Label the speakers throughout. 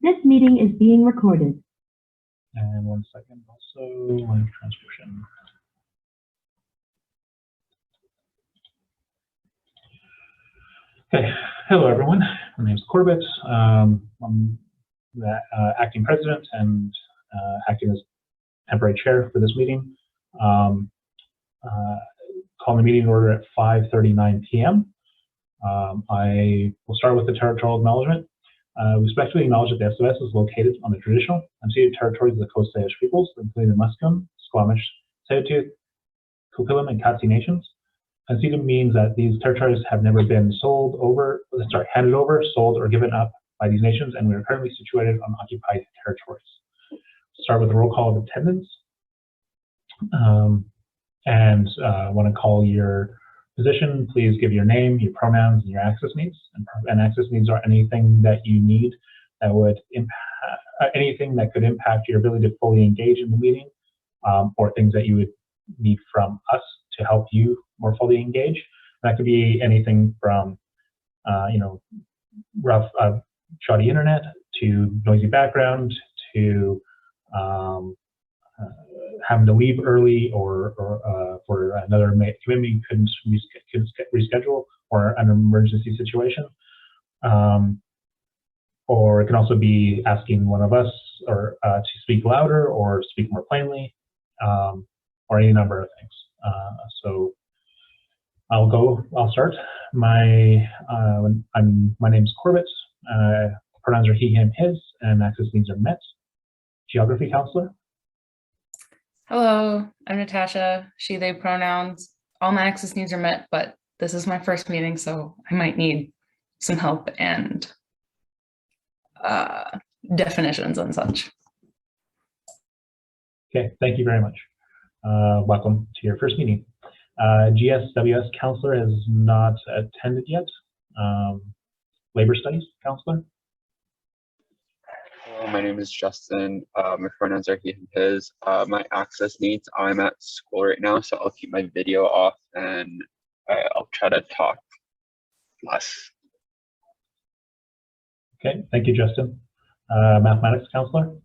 Speaker 1: This meeting is being recorded.
Speaker 2: And 1 second, also live transcription. Okay, hello everyone. My name is Corbett. I'm the acting president and acting as temporary chair for this meeting. Calling the meeting in order at 5:39 p.m. I will start with the territorial acknowledgement. We respectfully acknowledge that the SFSS is located on the traditional unceded territories of the Coast Salish peoples, including the Musqueam, Squamish, Tsleil-Waututh, Coquitlam, and Katzie nations. Unceded means that these territories have never been handed over, sold, or given up by these nations, and we are currently situated on occupied territories. Start with a roll call of attendance. I want to call your position. Please give your name, your pronouns, and your access needs. And access needs are anything that you need that would anything that could impact your ability to fully engage in the meeting, or things that you would need from us to help you more fully engage. That could be anything from, rough, shoddy internet to noisy background to having to leave early or for another commitment couldn't reschedule, or an emergency situation. Or it can also be asking one of us to speak louder or speak more plainly, or any number of things. So I'll start. My name is Corbett. Pronouns are he, him, his, and access needs are met. Geography counselor.
Speaker 3: Hello, I'm Natasha, she, they pronouns. All my access needs are met, but this is my first meeting, so I might need some help and definitions and such.
Speaker 2: Okay, thank you very much. Welcome to your first meeting. GSWS counselor has not attended yet. Labor studies counselor.
Speaker 4: Hello, my name is Justin. My pronouns are he, him, his. My access needs, I'm at school right now, so I'll keep my video off and I'll try to talk less.
Speaker 2: Okay, thank you, Justin. Mathematics counselor.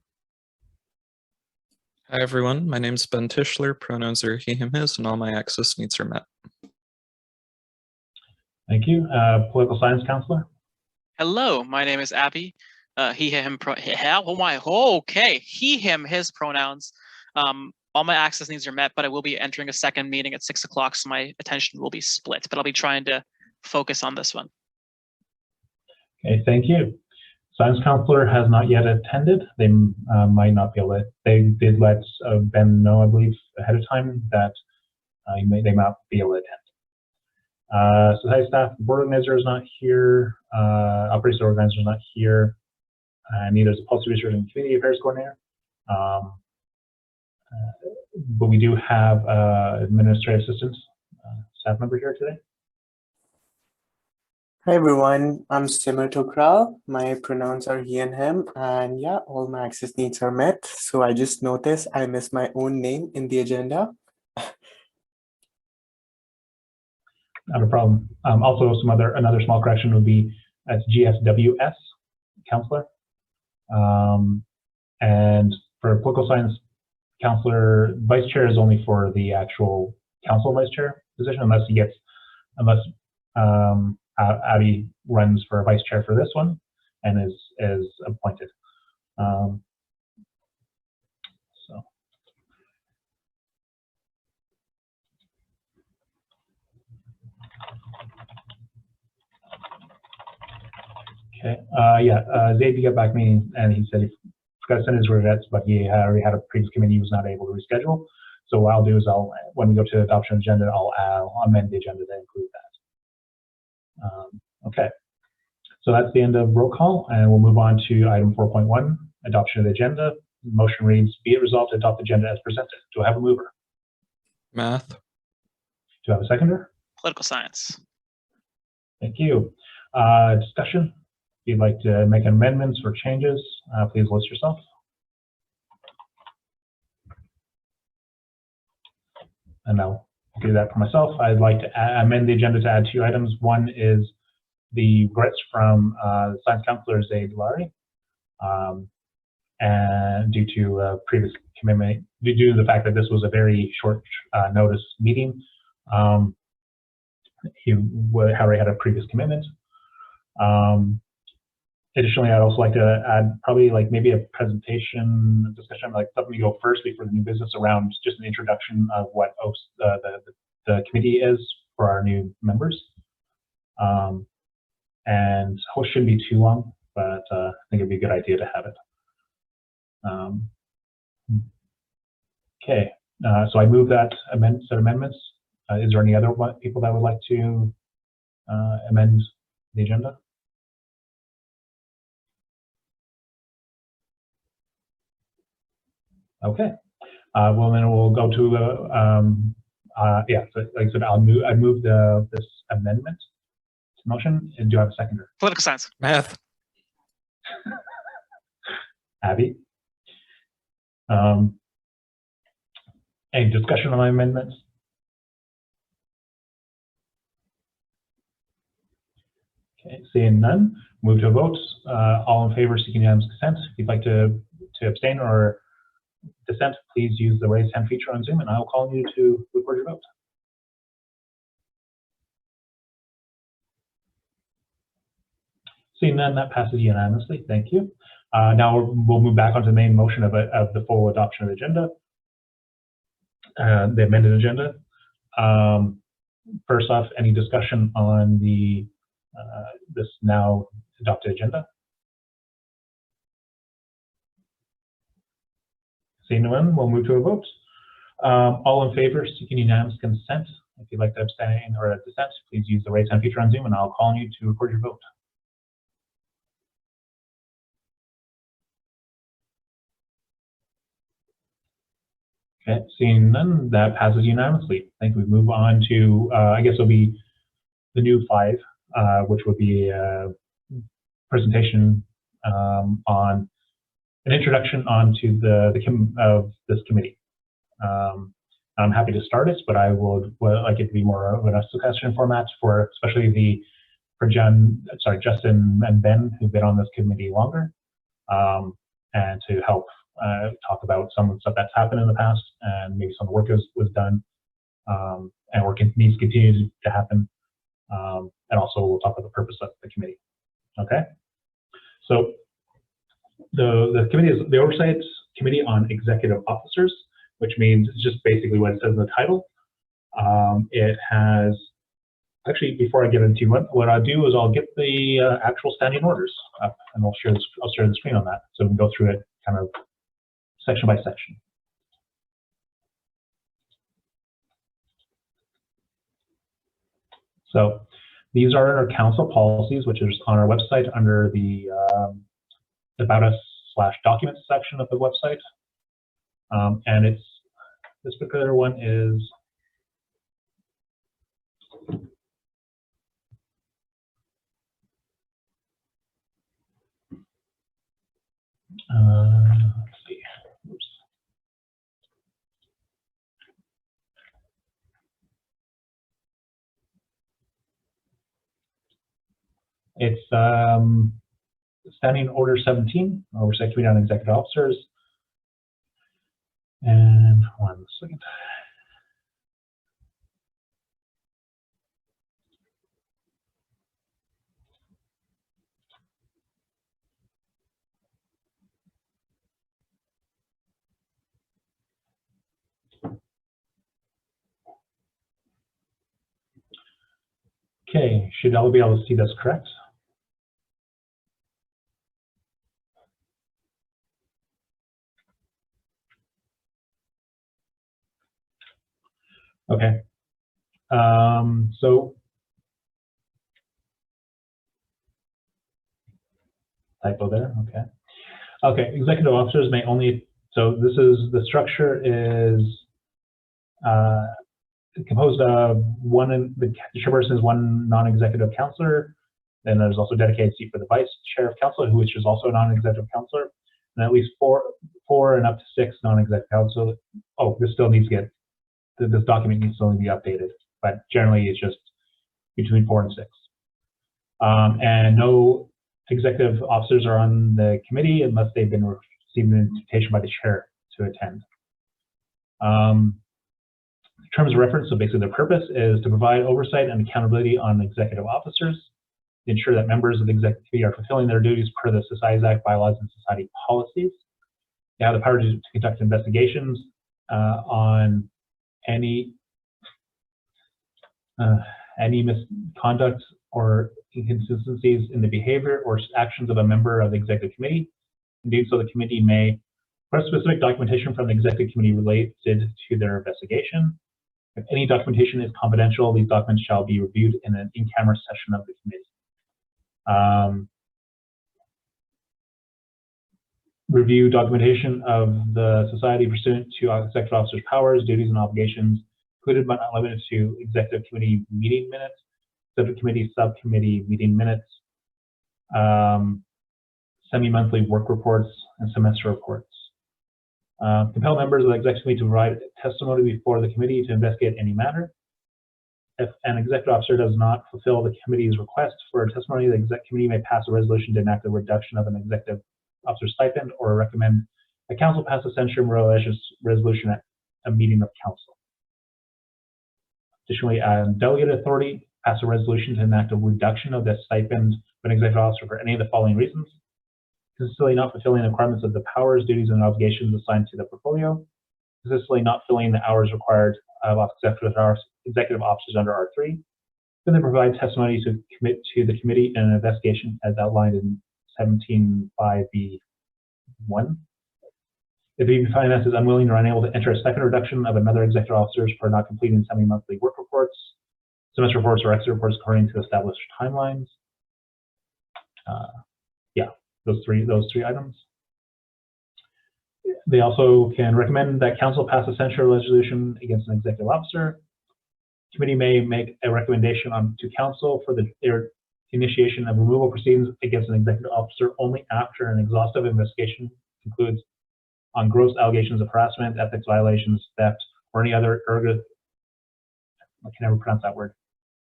Speaker 5: Hi everyone, my name is Ben Tischler, pronouns are he, him, his, and all my access needs are met.
Speaker 2: Thank you. Political science counselor.
Speaker 6: Hello, my name is Abby. He, him, he, him, his pronouns. All my access needs are met, but I will be entering a second meeting at 6 o'clock, so my attention will be split, but I'll be trying to focus on this one.
Speaker 2: Okay, thank you. Science counselor has not yet attended. They might not be able to. They did let Ben know, I believe, ahead of time that they might not be able to attend. Society staff, board organizer is not here. Operations organizer is not here. Neither is the policy research and community affairs coordinator. But we do have administrative assistants, staff member here today.
Speaker 7: Hi everyone, I'm Simmer Tokral. My pronouns are he and him, and yeah, all my access needs are met. So I just noticed I missed my own name in the agenda.
Speaker 2: Not a problem. Also, another small correction would be that's GSWS counselor. And for political science counselor, vice chair is only for the actual council vice chair position, unless Abby runs for vice chair for this one and is appointed. Okay. Zaid got back to me and he said he forgot to send his regrets, but he already had a previous committee he was not able to reschedule. So what I'll do is when we go to the adoption agenda, I'll amend the agenda to include that. Okay. So that's the end of roll call, and we'll move on to item 4.1, adoption of the agenda. The motion reads, be it resolved to adopt the agenda as presented. Do I have a mover?
Speaker 5: Math.
Speaker 2: Do I have a seconder?
Speaker 6: Political science.
Speaker 2: Thank you. Discussion. If you'd like to make amendments or changes, please list yourself. And I'll do that for myself. I'd like to amend the agenda to add 2 items. One is the regrets from science counselor Zaid Lari. And due to previous commitment, due to the fact that this was a very short notice meeting, he already had a previous commitment. Additionally, I'd also like to add probably like maybe a presentation discussion, like something to go first before the new business around just an introduction of what the committee is for our new members. And host shouldn't be too long, but I think it'd be a good idea to have it. Okay, so I move that set amendments. Is there any other people that would like to amend the agenda? Okay, well then we'll go to the yeah. So like I said, I move this amendment motion. And do I have a seconder?
Speaker 6: Political science.
Speaker 5: Math.
Speaker 2: Abby. Any discussion on my amendments? Okay, seeing none, move to a vote. All in favor seeking unanimous consent. If you'd like to abstain or dissent, please use the raise hand feature on Zoom and I will call you to record your vote. Seeing none, that passes unanimously. Thank you. Now we'll move back onto the main motion of the full adoption of the agenda, the amended agenda. First off, any discussion on the this now adopted agenda? Seeing none, we'll move to a vote. All in favor, seeking unanimous consent. If you'd like to abstain or dissent, please use the raise hand feature on Zoom and I'll call on you to record your vote. Okay, seeing none, that passes unanimously. I think we move on to, I guess it'll be the new 5, which would be a presentation on an introduction onto of this committee. I'm happy to start it, but I would like it to be more of a discussion format for especially for Justin and Ben, who've been on this committee longer, and to help talk about some of the stuff that's happened in the past and maybe some of the work was done and work needs to continue to happen. And also we'll talk about the purpose of the committee. Okay, so the committee is the Oversight Committee on Executive Officers, which means it's just basically what it says in the title. It has, actually, before I get into what I'll do is I'll get the actual standing orders up and I'll share the screen on that so we can go through it kind of section by section. So these are our council policies, which is on our website under the About Us /Documents section of the website. And it's, this particular one is let's see. Oops. It's Standing Order 17, Oversight Committee on Executive Officers. And 1 second. Okay, should all be able to see this correct? Okay. So typo there. Okay. Okay. Executive officers may only. So this is the structure is composed of the chairperson is 1 non-executive counselor. Then there's also a dedicated seat for the vice chair of council, which is also a non-executive counselor, and at least four and up to 6 non-executive counsel. Oh, this still needs to get. This document needs to only be updated, but generally it's just between 4 and 6. And executive officers are on the committee unless they've been received an invitation by the chair to attend. Terms of reference, so basically their purpose is to provide oversight and accountability on executive officers, to ensure that members of the executive committee are fulfilling their duties per the Societies Act, bylaws, and society policies. They have the power to conduct investigations on any misconduct or inconsistencies in the behavior or actions of a member of the executive committee. Indeed, so the committee may request specific documentation from the executive committee related to their investigation. If any documentation is confidential, these documents shall be reviewed in an in-camera session of the committee. Review documentation of the society pursuant to executive officers' powers, duties, and obligations, included but not limited to executive committee meeting minutes, subcommittee meeting minutes, semi-monthly work reports, and semester reports. Compel members of the executive committee to provide testimony before the committee to investigate any matter. If an executive officer does not fulfill the committee's request for testimony, the executive committee may pass a resolution to enact a reduction of an executive officer's stipend or recommend the council pass a censure resolution at a meeting of council. Additionally, delegated authority pass a resolution to enact a reduction of the stipend of an executive officer for any of the following reasons: consistently not fulfilling the requirements of the powers, duties, and obligations assigned to the portfolio, consistently not filling the hours required of executive officers under R3, then they provide testimony to commit to the committee in an investigation as outlined in 17(5)(b)(1). If the finance is unwilling or unable to enter a stipend reduction of another executive officer for not completing semi-monthly work reports, semester reports, or exit reports according to established timelines. Those three items. They also can recommend that council pass a censure resolution against an executive officer. Committee may make a recommendation to council for their initiation of removal proceedings against an executive officer only after an exhaustive investigation concludes on gross allegations of harassment, ethics violations, theft, or any other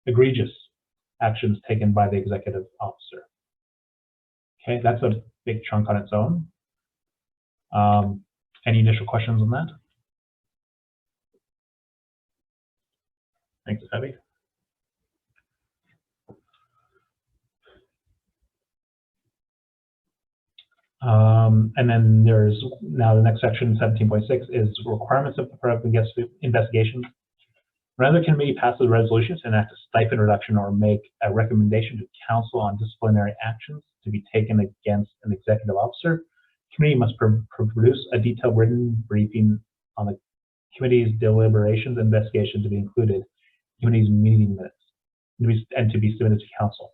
Speaker 2: egregious actions taken by the executive officer. Okay, that's a big chunk on its own. Any initial questions on that? Thanks, Abby. And then there's now the next section, 17.6, is requirements of the investigation. Rather, committee passes a resolution to enact a stipend reduction or make a recommendation to council on disciplinary actions to be taken against an executive officer. Committee must produce a detailed written briefing on the committee's deliberations and investigation to be included in committee's meeting minutes and to be submitted to council.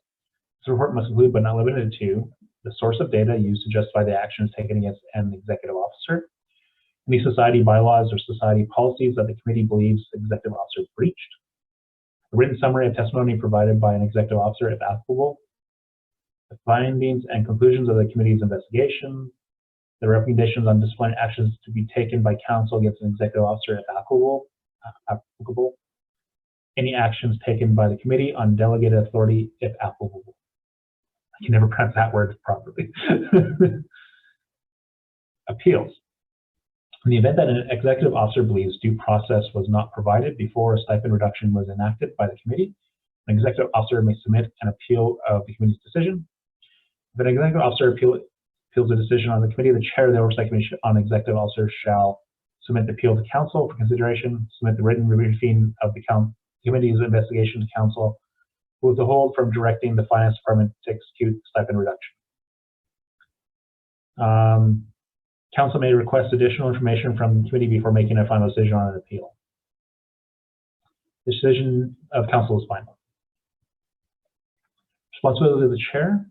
Speaker 2: This report must include, but not limited to, the source of data used to justify the actions taken against an executive officer, any society bylaws or society policies that the committee believes the executive officer breached, a written summary of testimony provided by an executive officer if applicable, the findings and conclusions of the committee's investigation, the recommendations on disciplinary actions to be taken by council against an executive officer if applicable, any actions taken by the committee on delegated authority if applicable. I can never pronounce that word properly. Appeals. In the event that an executive officer believes due process was not provided before a stipend reduction was enacted by the committee, an executive officer may submit an appeal of the committee's decision. If an executive officer appeals the decision on the committee, the chair of the Oversight Committee on executive officers shall submit the appeal to council for consideration, submit the written briefing of the committee's investigation to council, with the hold from directing the finance department to execute stipend reduction. Council may request additional information from the committee before making a final decision on an appeal. The decision of council is final. Responsibility of the chair.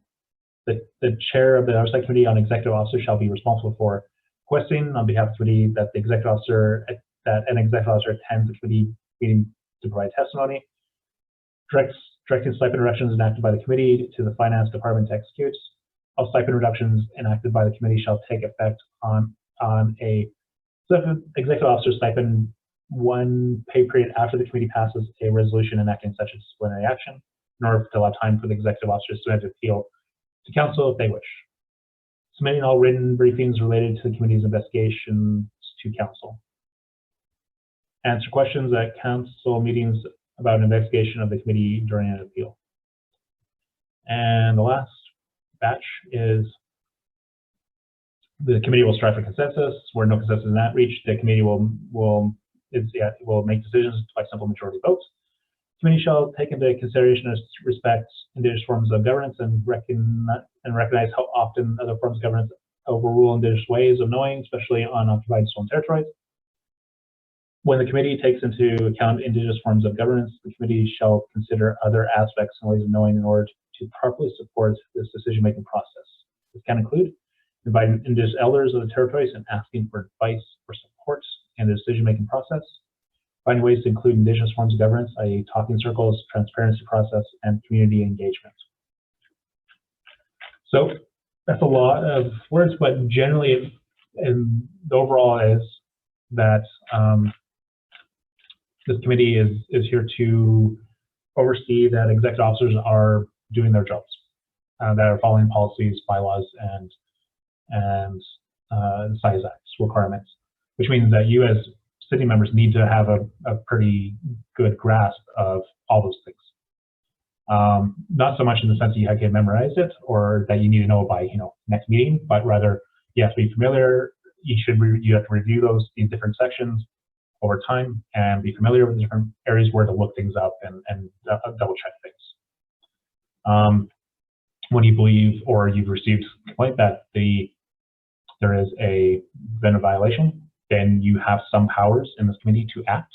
Speaker 2: The chair of the Oversight Committee on executive officers shall be responsible for requesting on behalf of the committee that an executive officer attends the committee meeting to provide testimony, directing stipend reductions enacted by the committee to the finance department to execute. All stipend reductions enacted by the committee shall take effect on a executive officer stipend 1 pay period after the committee passes a resolution enacting such a disciplinary action, in order to allow time for the executive officer to submit an appeal to council if they wish. Submitting all written briefings related to the committee's investigations to council. Answer questions at council meetings about an investigation of the committee during an appeal. And the last batch is the committee will strive for consensus. Where no consensus is not reached, the committee will make decisions by simple majority votes. The committee shall take into consideration and respect indigenous forms of governance and recognize how often other forms of governance overrule indigenous ways of knowing, especially on occupied stolen territories. When the committee takes into account indigenous forms of governance, the committee shall consider other aspects and ways of knowing in order to properly support this decision-making process. This can include inviting indigenous elders of the territories and asking for advice or support in the decision-making process, finding ways to include indigenous forms of governance, i.e. talking circles, transparency process, and community engagement. So that's a lot of words, but generally, and the overall is that this committee is here to oversee that executive officers are doing their jobs, that are following policies, bylaws, and size acts requirements, which means that you as city members need to have a pretty good grasp of all those things. Not so much in the sense that you have to memorize it or that you need to know by next meeting, but rather you have to be familiar. You have to review these different sections over time and be familiar with the different areas where to look things up and double check things. When you believe or you've received a complaint that there is been a violation, then you have some powers in this committee to act,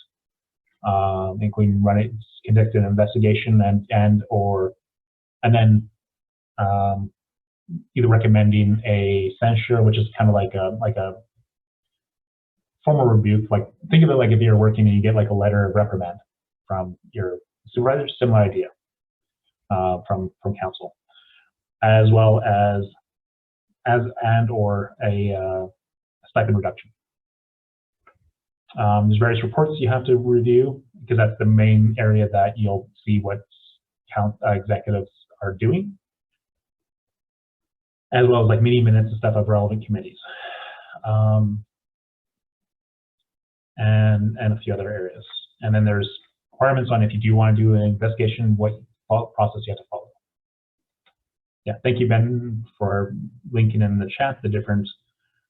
Speaker 2: including conduct an investigation and then either recommending a censure, which is kind of like a formal rebuke. Like think of it like if you're working and you get like a letter of reprimand from your supervisor, similar idea from council, as well as or a stipend reduction. There's various reports you have to review because that's the main area that you'll see what executives are doing, as well as like meeting minutes and stuff of relevant committees, and a few other areas. And then there's requirements on if you do want to do an investigation, what process you have to follow. Yeah, thank you, Ben, for linking in the chat the different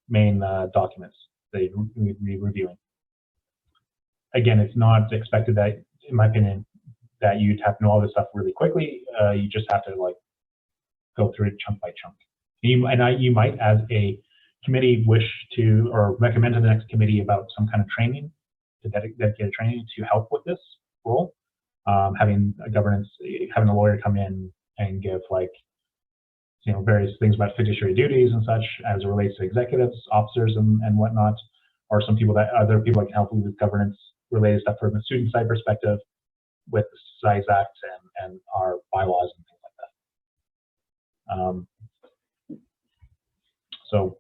Speaker 2: main documents that you'll be reviewing. Again, it's not expected that, in my opinion, that you'd have to know all this stuff really quickly. You just have to like go through it chunk by chunk. You might, as a committee, wish to or recommend to the next committee about some kind of training, to dedicated training to help with this role. Having a lawyer come in and give like various things about fiduciary duties and such as it relates to executives, officers, and whatnot, or other people that can help with governance related stuff from a student side perspective with the size acts and our bylaws and things like that. So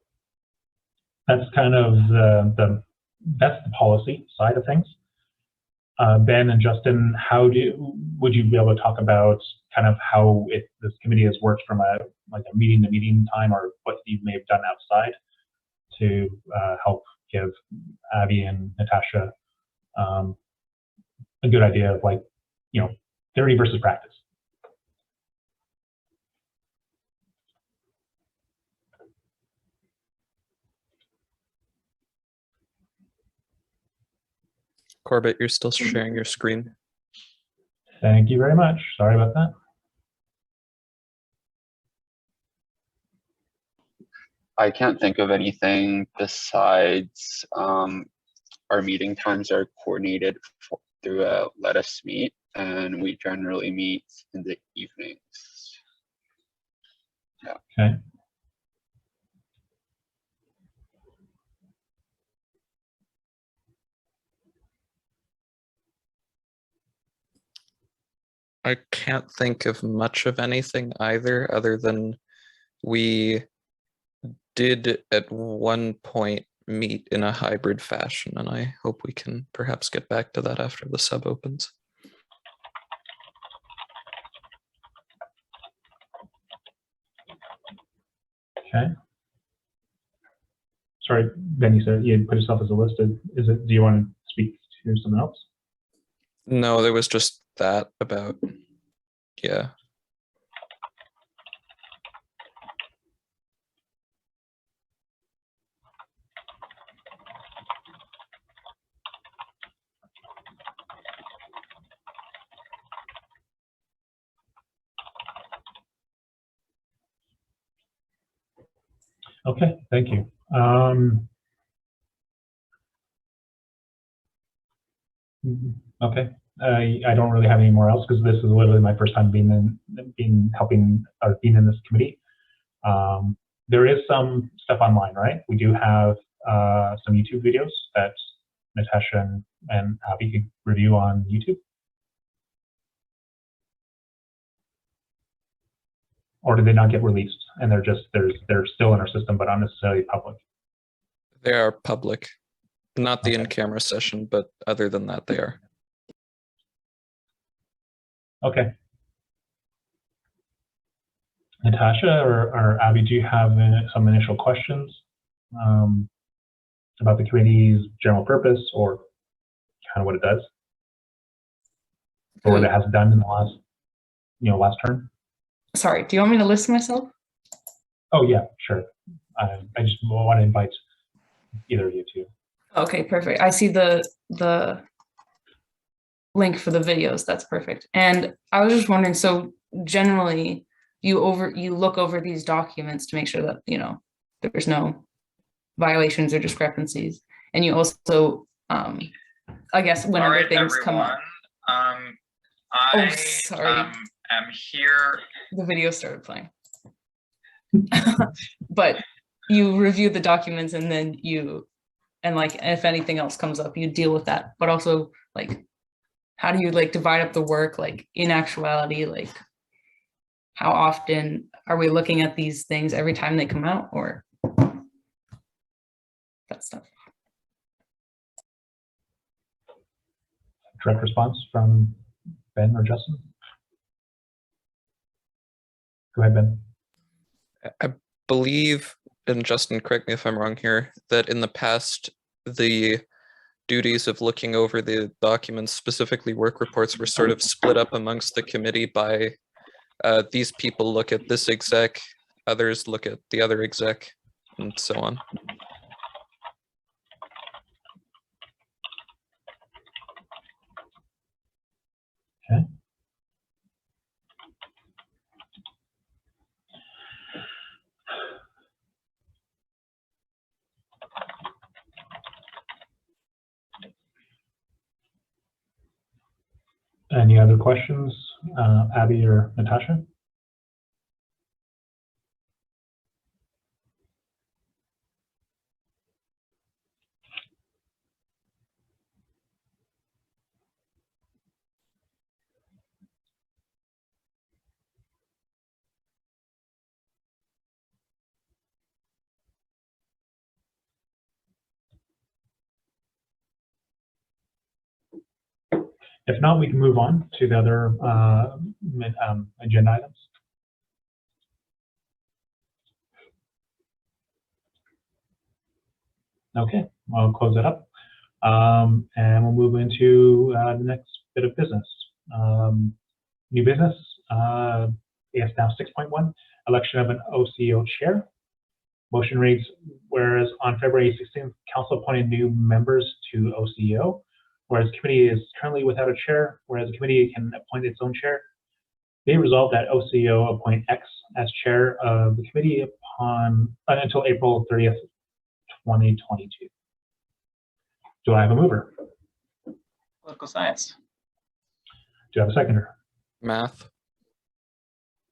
Speaker 2: that's kind of that's the policy side of things. Ben and Justin, would you be able to talk about kind of how this committee has worked from a meeting to meeting time, or what you may have done outside to help give Abby and Natasha a good idea of theory versus practice?
Speaker 5: Corbett, you're still sharing your screen.
Speaker 2: Thank you very much. Sorry about that.
Speaker 4: I can't think of anything besides our meeting times are coordinated through a Let Us Meet, and we generally meet in the evenings. Yeah.
Speaker 2: Okay.
Speaker 5: I can't think of much of anything either, other than we did at one point meet in a hybrid fashion, and I hope we can perhaps get back to that after the sub opens.
Speaker 2: Okay. Sorry, Ben, you said you had put yourself as a listed. Is it? Do you want to speak to someone else?
Speaker 5: No, there was just that about, yeah.
Speaker 2: Okay, thank you. Okay, I don't really have any more else because this is literally my first time being helping or being in this committee. There is some stuff online, right? We do have some YouTube videos that Natasha and Abby could review on YouTube. Or did they not get released and they're still in our system but not necessarily public?
Speaker 5: They are public, not the
Speaker 2: Okay.
Speaker 5: in-camera session, but other than that, they are.
Speaker 2: Okay. Natasha or Abby, do you have some initial questions about the committee's general purpose or kind of what it does, or what it has done in the last term?
Speaker 3: Sorry, do you want me to list myself?
Speaker 2: Oh yeah, sure. I just want to invite either of you to.
Speaker 3: Okay, perfect. I see the link for the videos. That's perfect. And I was just wondering, so generally you look over these documents to make sure that, there's no violations or discrepancies. And you also, I guess whenever things come up.
Speaker 8: I
Speaker 3: sorry.
Speaker 8: am here.
Speaker 3: The video started playing. But you review the documents and then if anything else comes up, you deal with that. But also, how do you divide up the work? In actuality, how often are we looking at these things every time they come out, or that stuff?
Speaker 2: Direct response from Ben or Justin? Go ahead, Ben.
Speaker 5: I believe, and Justin, correct me if I'm wrong here, that in the past, the duties of looking over the documents, specifically work reports, were sort of split up amongst the committee by these people look at this exec, others look at the other exec, and so on.
Speaker 2: Okay. Any other questions, Abby or Natasha? If not, we can move on to the other agenda items. Okay, I'll close it up. And we'll move into the next bit of business. New business, yes, now 6.1, election of an OCO chair. Motion reads, whereas on February 16th, council appointed new members to OCO, whereas the committee is currently without a chair, whereas the committee can appoint its own chair. They resolved that OCO appoint X as chair of the committee until April 30th, 2022. Do I have a mover?
Speaker 8: Political science.
Speaker 2: Do I have a seconder?
Speaker 5: Math.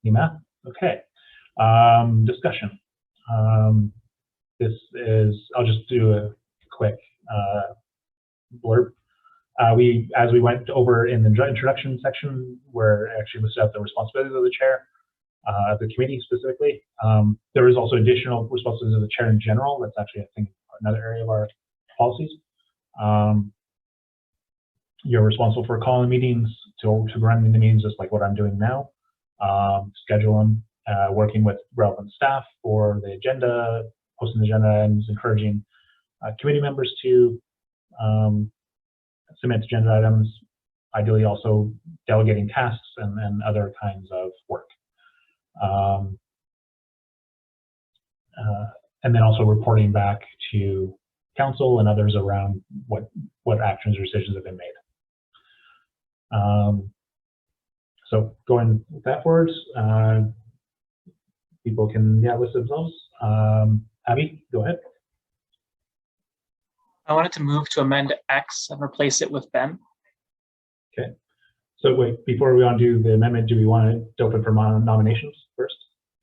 Speaker 2: Math? Okay. Discussion. This is, I'll just do a quick blurb. As we went over in the introduction section, where I actually listed out the responsibilities of the chair, of the committee specifically. There is also additional responsibilities of the chair in general. That's actually, I think, another area of our policies. You're responsible for calling meetings, to run the meetings just like what I'm doing now, schedule them, working with relevant staff for the agenda, posting the agenda items, encouraging committee members to submit agenda items, ideally also delegating tasks and other kinds of work. And then also reporting back to council and others around what actions or decisions have been made. So going with that forward, people can list themselves. Abby, go ahead.
Speaker 8: I wanted to move to amend X and replace it with Ben.
Speaker 2: Okay. So wait, before we want to do the amendment, do we want to open for nominations first?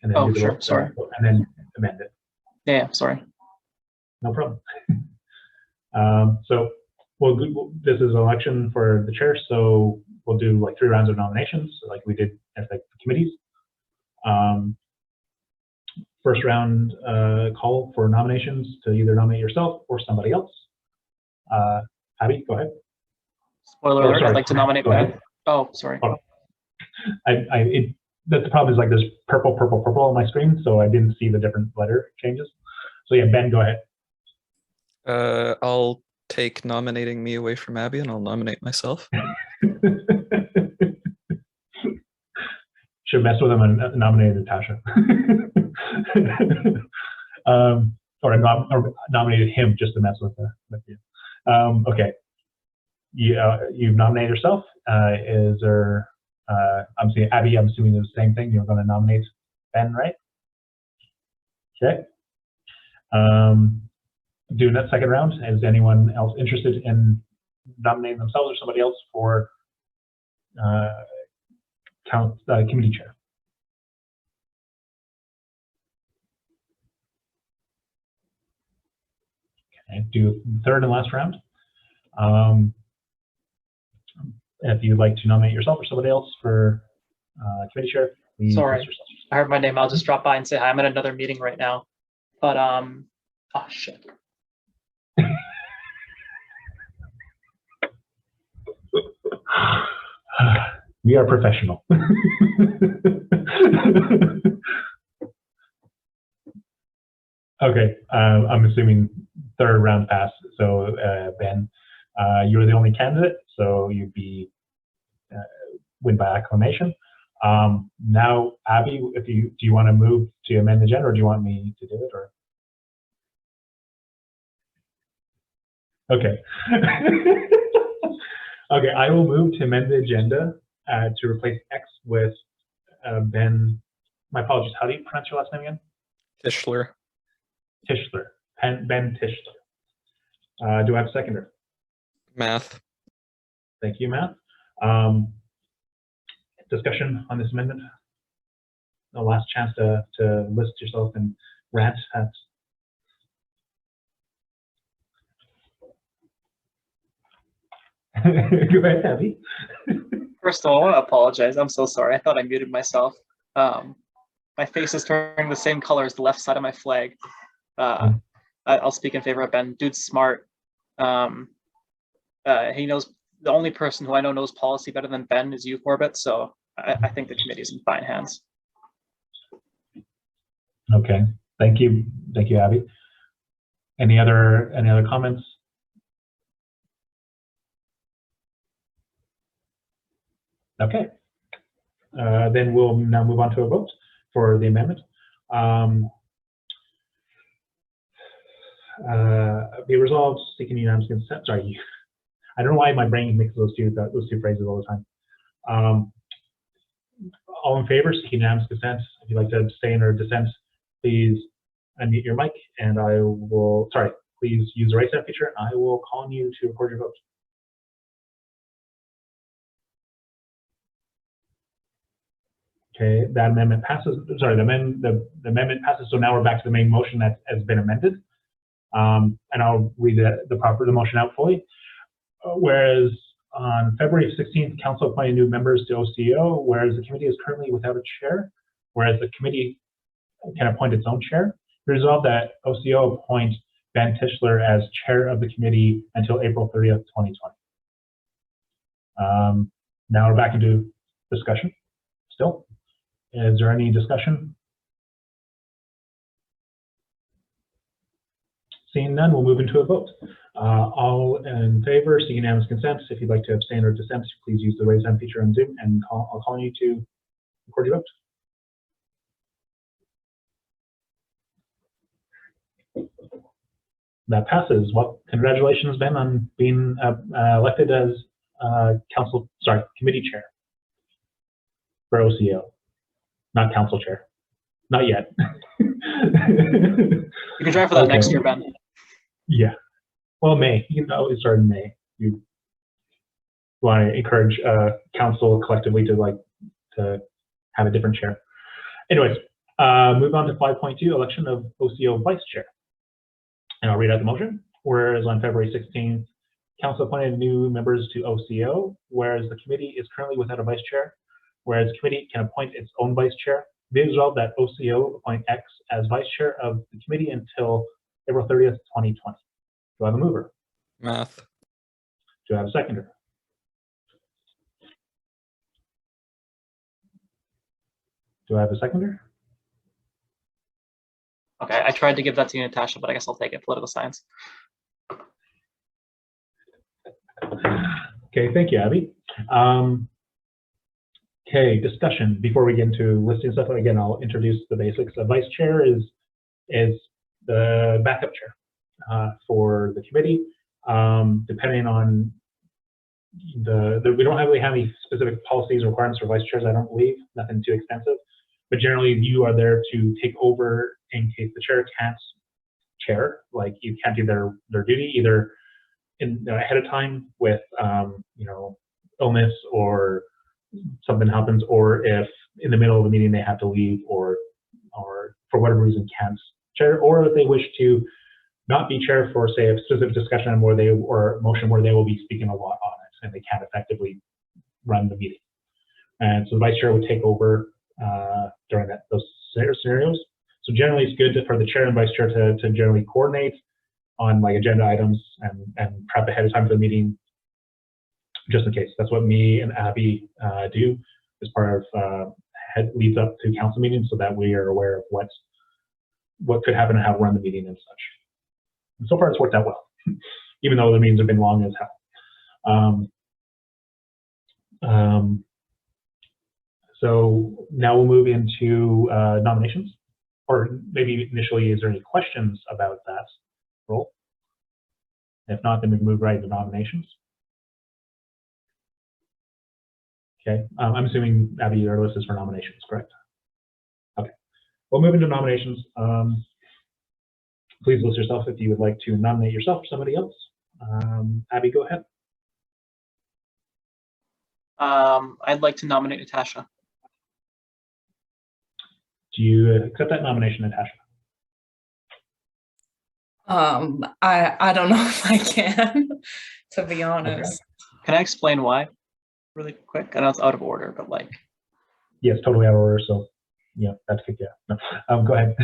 Speaker 2: And then
Speaker 8: Oh,
Speaker 2: do the
Speaker 8: sure,
Speaker 2: roll call,
Speaker 8: sorry.
Speaker 2: And then amend it.
Speaker 8: Yeah, sorry.
Speaker 2: No problem. So this is an election for the chair, so we'll do like 3 rounds of nominations, like we did at the committees. First round call for nominations to either nominate yourself or somebody else. Abby, go ahead.
Speaker 8: Spoiler
Speaker 2: Oh,
Speaker 8: alert,
Speaker 2: sorry.
Speaker 8: I'd like to nominate
Speaker 2: Go
Speaker 8: Ben.
Speaker 2: ahead.
Speaker 8: Oh, sorry.
Speaker 2: Oh. The problem is like there's purple on my screen, so I didn't see the different letter changes. So yeah, Ben, go ahead.
Speaker 5: I'll take nominating me away from Abby and I'll nominate myself.
Speaker 2: Should mess with him and nominate Natasha. Or nominated him just to mess with you. Okay. You've nominated yourself. Is there? I'm saying Abby. I'm assuming the same thing. You're going to nominate Ben, right? Okay. Doing that second round. Is anyone else interested in nominating themselves or somebody else for committee chair? Okay. Do third and last round. If you'd like to nominate yourself or somebody else for committee chair, please
Speaker 8: Sorry.
Speaker 2: list yourself.
Speaker 8: I heard my name. I'll just drop by and say hi. I'm at another meeting right now. But oh shit.
Speaker 2: We are professional. Okay, I'm assuming third round pass. So Ben, you're the only candidate, so you'd be win by acclamation. Now, Abby, do you want to move to amend the agenda, or do you want me to do it, or? Okay. Okay, I will move to amend the agenda to replace X with Ben. My apologies. How do you pronounce your last name again?
Speaker 5: Tischler.
Speaker 2: Tischler. Ben Tischler. Do I have a seconder?
Speaker 5: Math.
Speaker 2: Thank you, Matt. Discussion on this amendment? The last chance to list yourself and rant at. Go ahead, Abby.
Speaker 8: First of all, I want to apologize. I'm so sorry. I thought I muted myself. My face is turning the same color as the left side of my flag. I'll speak in favor of Ben. Dude's smart. He knows, the only person who I know knows policy better than Ben is you, Corbett. So I think the committee is in fine hands.
Speaker 2: Okay, thank you, Abby. Any other comments? Okay, then we'll now move on to a vote for the amendment. Be resolved, seeking unanimous consent. Sorry, I don't know why my brain mixes those two phrases all the time. All in favor, seeking unanimous consent. If you'd like to abstain or dissent, please unmute your mic, and I will. Sorry, please use the raise hand feature. I will call on you to record your vote. Okay, that amendment passes. Sorry, the amendment passes. So now we're back to the main motion that has been amended. And I'll read the motion out fully. Whereas on February 16th, Council appointed new members to OCO, whereas the committee is currently without a chair, whereas the committee can appoint its own chair. Resolved that OCO appoint Ben Tischler as chair of the committee until April 30th, 2020. Now we're back into discussion still. Is there any discussion? Seeing none, we'll move into a vote. All in favor, seeing unanimous consent. If you'd like to abstain or dissent, please use the raise hand feature on Zoom, and I'll call on you to record your vote. That passes. Well, congratulations, Ben, on being elected as committee chair for OCO, not council chair, not yet.
Speaker 8: You can try for that next year, Ben.
Speaker 2: Yeah. Well, May. You know, it started in May. You want to encourage council collectively to have a different chair. Anyways, move on to 5.2, election of OCO vice chair. And I'll read out the motion. Whereas on February 16th, council appointed new members to OCO, whereas the committee is currently without a vice chair, whereas the committee can appoint its own vice chair. Be it resolved that OCO appoint X as vice chair of the committee until April 30th, 2020. Do I have a mover?
Speaker 5: Math.
Speaker 2: Do I have a seconder? Do I have a seconder?
Speaker 8: Okay, I tried to give that to you, Natasha, but I guess I'll take it. Political science.
Speaker 2: Okay, thank you, Abby. Okay, discussion. Before we get into listing stuff, again, I'll introduce the basics. The vice chair is the backup chair for the committee. Depending on we don't really have any specific policies or requirements for vice chairs, I don't believe, nothing too extensive. But generally, you are there to take over in case the chair can't chair, like you can't do their duty either ahead of time with illness or something happens, or if in the middle of the meeting they have to leave or for whatever reason can't chair, or if they wish to not be chair for, say, a specific discussion or motion where they will be speaking a lot on it and they can't effectively run the meeting. And so the vice chair would take over during those scenarios. So generally it's good for the chair and vice chair to generally coordinate on like agenda items and prep ahead of time for the meeting, just in case. That's what me and Abby do as part of leads up to council meetings, so that we are aware of what could happen and how to run the meeting and such. And so far it's worked out well, even though the meetings have been long as hell. So now we'll move into nominations, or maybe initially, is there any questions about that role? If not, then we move right into nominations. Okay, I'm assuming, Abby, your list is for nominations, correct? Okay, we'll move into nominations. Please list yourself if you would like to nominate yourself or somebody else. Abby, go ahead.
Speaker 8: I'd like to nominate Natasha.
Speaker 2: Do you accept that nomination, Natasha?
Speaker 3: I don't know if I can, to be honest.
Speaker 2: Okay.
Speaker 8: Can I explain why really quick? I know it's out of order, but like.
Speaker 2: Yes, totally out of order. So yeah, that's good. Yeah. No. Go ahead.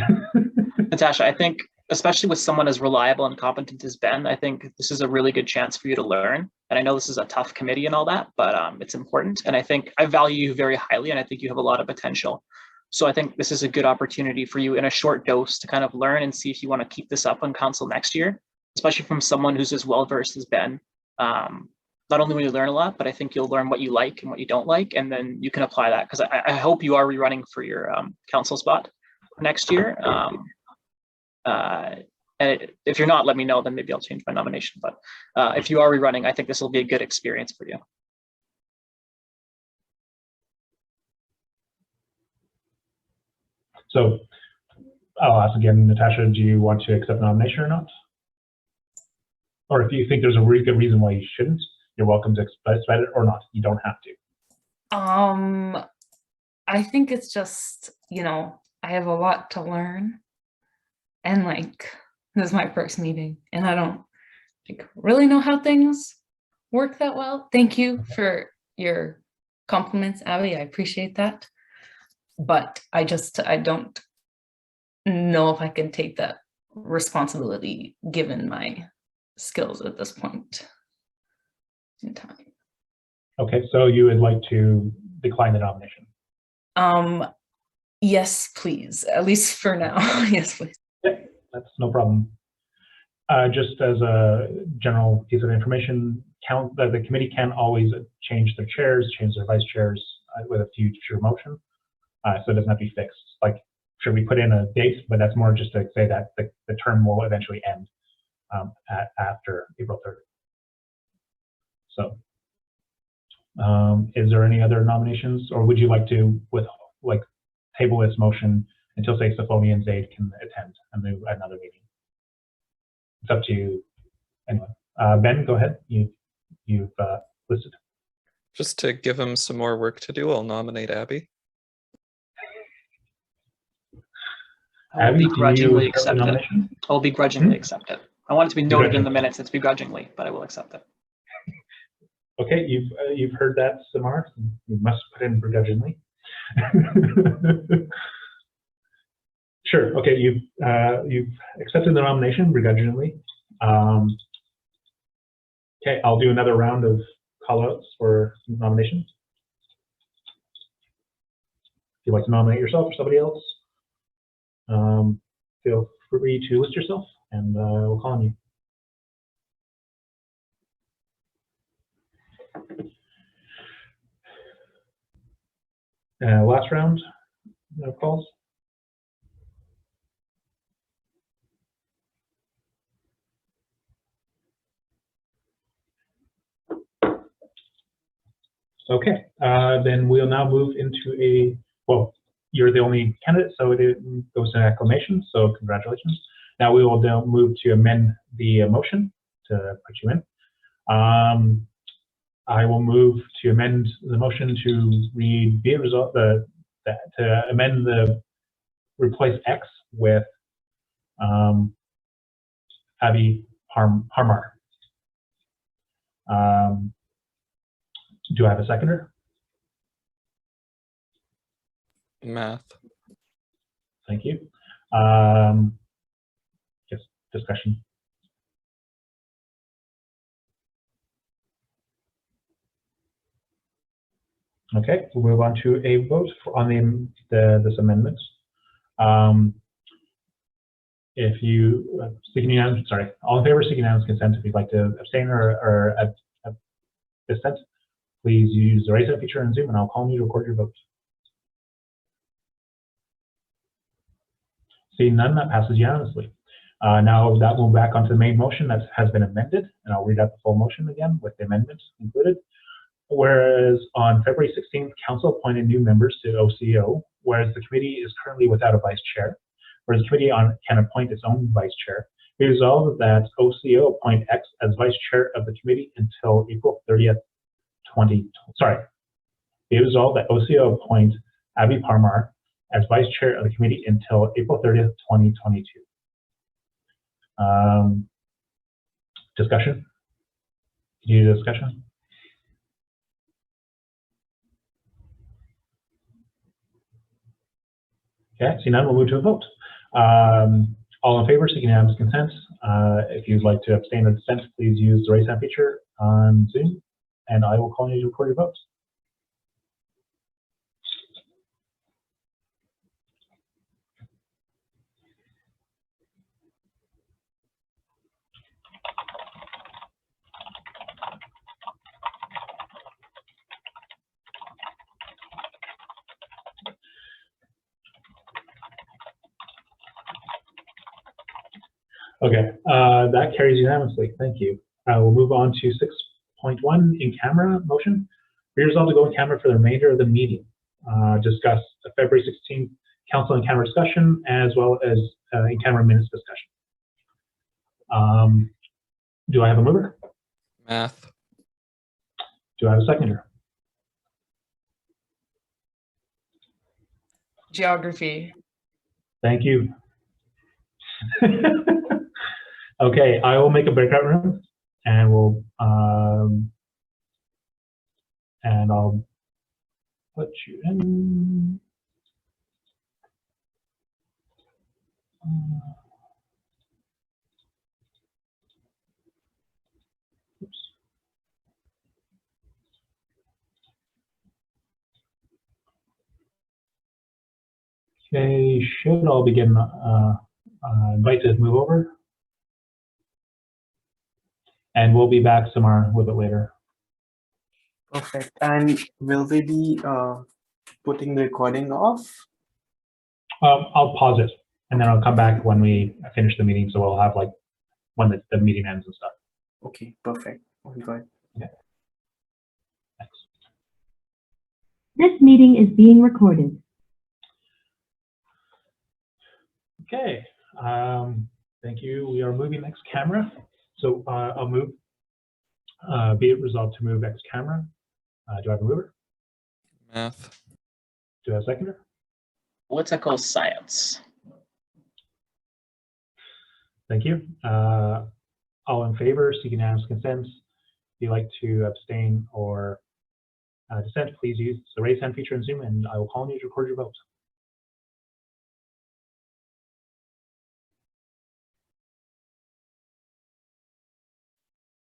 Speaker 8: Natasha, I think, especially with someone as reliable and competent as Ben, I think this is a really good chance for you to learn. And I know this is a tough committee and all that, but it's important. And I think I value you very highly, and I think you have a lot of potential. So I think this is a good opportunity for you in a short dose to kind of learn and see if you want to keep this up on council next year, especially from someone who's as well-versed as Ben. Not only will you learn a lot, but I think you'll learn what you like and what you don't like, and then you can apply that, because I hope you are rerunning for your council spot next year. And if you're not, let me know, then maybe I'll change my nomination. But if you are rerunning, I think this will be a good experience for you.
Speaker 2: So I'll ask again, Natasha, do you want to accept the nomination or not? Or if you think there's a really good reason why you shouldn't, you're welcome to express it or not. You don't have to.
Speaker 3: I think it's just, I have a lot to learn, and like, this is my first meeting and I don't really know how things work that well. Thank you for your compliments, Abby. I appreciate that. But I don't know if I can take that responsibility given my skills at this point in time.
Speaker 2: Okay, so you would like to decline the nomination?
Speaker 3: Yes, please. At least for now. Yes, please.
Speaker 2: Yeah, that's no problem. Just as a general piece of information, the committee can always change their chairs, change their vice chairs with a future motion. So it doesn't have to be fixed. Like, sure, we put in a date, but that's more just to say that the term will eventually end after April 3rd. So, is there any other nominations, or would you like to table this motion until, say, Safoni and Zaid can attend and move another meeting? It's up to you. Anyway, Ben, go ahead. You've listed.
Speaker 5: Just to give him some more work to do, I'll nominate Abby.
Speaker 8: I will
Speaker 2: Abby, do you
Speaker 8: begrudgingly
Speaker 2: accept the
Speaker 8: accept it.
Speaker 2: nomination?
Speaker 8: I will begrudgingly accept it. I want it to be noted in the
Speaker 2: Begrudgingly.
Speaker 8: minutes. It's begrudgingly, but I will accept it.
Speaker 2: Okay, you've heard that, Samar. You must put in begrudgingly. Sure. Okay, you've accepted the nomination begrudgingly. Okay, I'll do another round of callouts for nominations. If you'd like to nominate yourself or somebody else, feel free to list yourself, and we'll call on you. Last round of calls. Okay, then we'll now move into well, you're the only candidate, so it goes to acclamation, so congratulations. Now we will now move to amend the motion to put you in. I will move to amend the motion to read be a result to amend the replace X with Abby Harmar. Do I have a seconder?
Speaker 5: Math.
Speaker 2: Thank you. Yes, discussion. Okay, we'll move on to a vote on this amendment. If you seeking unanimous, sorry, all in favor seeking unanimous consent. If you'd like to abstain or dissent, please use the raise hand feature in Zoom, and I'll call on you to record your vote. Seeing none, that passes unanimously. Now that will back onto the main motion that has been amended, and I'll read out the full motion again with the amendments included. Whereas on February 16th, Council appointed new members to OCO, whereas the committee is currently without a vice chair, whereas the committee can appoint its own vice chair. Be resolved that OCO appoint X as vice chair of the committee until April 30th, Be resolved that OCO appoint Abby Parmar as vice chair of the committee until April 30th, 2022. Discussion? Any discussion? Okay, see none, we'll move to a vote. All in favor, seeking unanimous consent. If you'd like to abstain or dissent, please use the raise hand feature on Zoom, and I will call you to record your votes. Okay, that carries unanimously. Thank you. We'll move on to 6.1 in camera motion. Be resolved to go in camera for the remainder of the meeting. Discuss the February 16th council in camera discussion as well as in camera minutes discussion. Do I have a mover?
Speaker 5: Math.
Speaker 2: Do I have a seconder?
Speaker 3: Geography.
Speaker 2: Thank you. Okay, I will make a breakout room, and we'll and I'll put you in. Oops. Okay, should all begin. Invite to move over. And we'll be back tomorrow a little bit later.
Speaker 7: Perfect. And will we be putting the recording off?
Speaker 2: I'll pause it and then I'll come back when we finish the meeting. So we'll have like when the meeting ends and stuff.
Speaker 7: Okay, perfect. All good.
Speaker 2: Okay. Thanks.
Speaker 1: This meeting is being recorded.
Speaker 2: Okay. Thank you. We are moving next camera. So I'll move. Be it resolved to move X camera. Do I have a mover?
Speaker 5: Math.
Speaker 2: Do I have a seconder?
Speaker 8: Political science.
Speaker 2: Thank you. All in favor, seeking unanimous consent. If you'd like to abstain or dissent, please use the raise hand feature in Zoom and I will call on you to record your vote.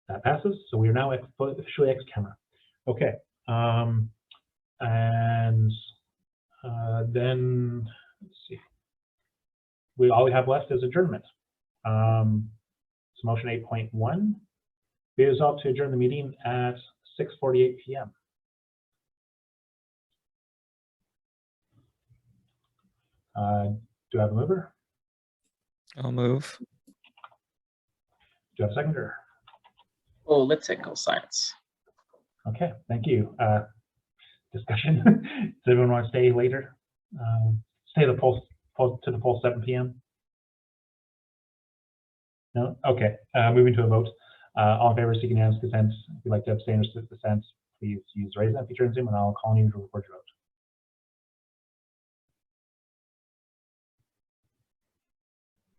Speaker 2: That passes. So we are now officially X camera. Okay. Then let's see. All we have left is adjournment. So motion 8.1. Be resolved to adjourn the meeting at 6:48 p.m. Do I have a mover?
Speaker 5: I'll move.
Speaker 2: Do I have a seconder?
Speaker 8: Political science.
Speaker 2: Okay, thank you. Discussion. Does everyone want to stay later? Stay to the full 7 p.m. No? Okay. Moving to a vote. All in favor, seeking unanimous consent. If you'd like to abstain or dissent, please use the raise hand feature in Zoom and I'll call on you to record your vote.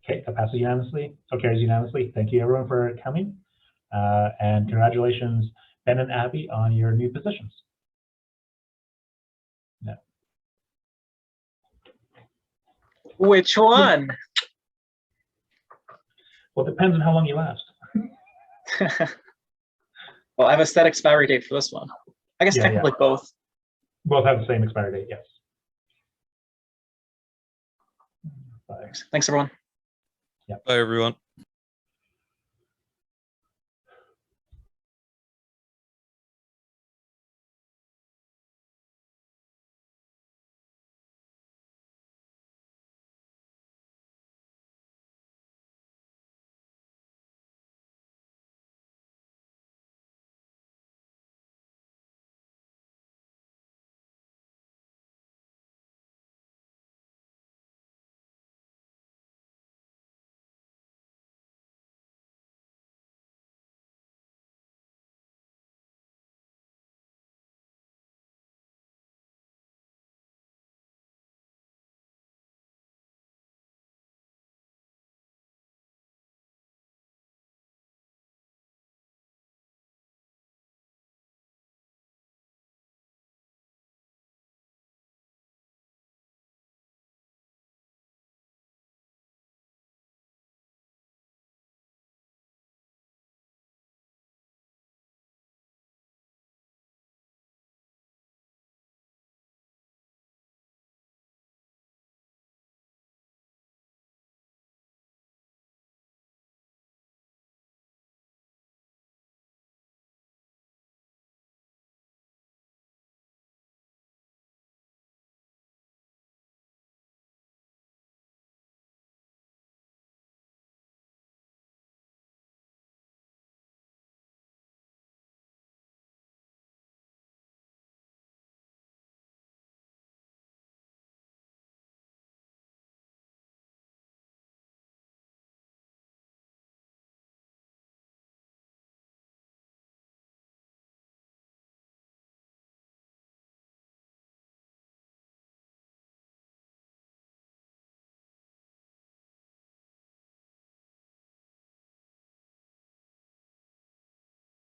Speaker 2: Okay, that passes unanimously. So carries unanimously. Thank you everyone for coming. And congratulations, Ben and Abby, on your new positions. No.
Speaker 8: Which one?
Speaker 2: Well, it depends on how long you last.
Speaker 8: Well, I have a set expiry date for this one. I guess
Speaker 2: Yeah,
Speaker 8: technically both.
Speaker 2: Both have the same expiry date, yes. Bye.
Speaker 8: Thanks, everyone.
Speaker 5: Bye, everyone.